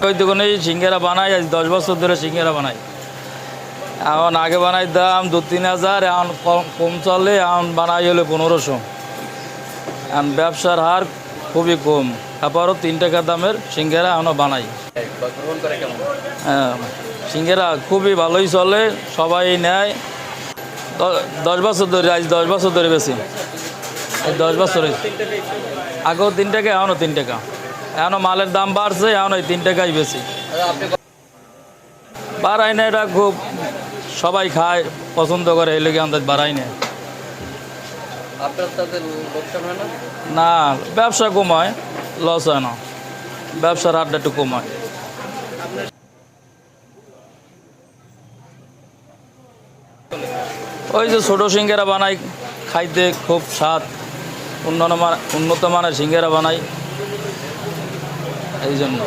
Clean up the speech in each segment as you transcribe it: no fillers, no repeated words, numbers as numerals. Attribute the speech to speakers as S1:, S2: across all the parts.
S1: ওই দোকানে সিঙ্গারা বানাই, আজ 10 বছর ধরে সিঙ্গারা বানাই। এখন আগে বানাই দাম 2-3 হাজার, এখন কম চলে, এখন বানাই হলো 1500। এখন ব্যবসার হার খুবই কম, তারপরও 3 টাকা দামের সিঙ্গারা এখনও বানাই। হ্যাঁ, সিঙ্গারা খুবই ভালোই চলে, সবাই নেয়। 10 বছর ধরে, আজ 10 বছর ধরে বেশি, 10 বছর। আগেও 3 টাকা, এখনও 3 টাকা। এখনও মালের দাম বাড়ছে, এখন ওই 3 টাকাই বেশি। বাড়াই না, এটা খুব সবাই খায়, পছন্দ করে, এই লেগে আমাদের বাড়াই না। না, ব্যবসা কম হয়, লস হয় না, ব্যবসার হারটা একটু কম হয়। ওই যে ছোটো সিঙ্গারা বানাই, খাইতে খুব স্বাদ, উন্নত মানের সিঙ্গারা বানাই, এই জন্য।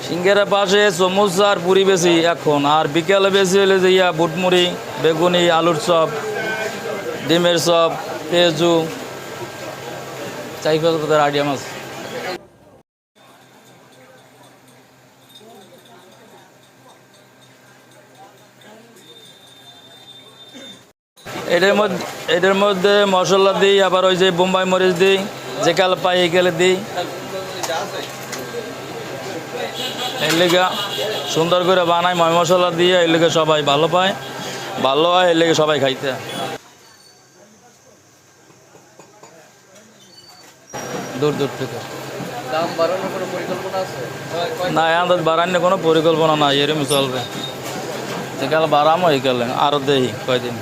S1: সিঙ্গারা পাশে সমোসা আর পুরি বেশি এখন, আর বিকেলে বেশি হলে যে বুটমুড়ি, বেগুনি, আলুর চপ, ডিমের চপ, পেঁয়াজু, চাইফা তাদের আইডিয়াম আছে। এটার মধ্যে মশলা দিই, আবার ওই যে বোম্বাই মরিচ দিই, যে কাল পাই এই গেলে দিই। এর লেগে সুন্দর করে বানাই, ময় মশলা দিয়ে, এর লেগে সবাই ভালো পায়, ভালো হয়, এর লেগে সবাই খাইতে। দূর দূর থেকে। না, আমাদের বাড়ানোর কোনো পরিকল্পনা নাই, এরকমই চলবে। যে কাল বাড়ামো এই কালে, আরও দেই কয়দিন।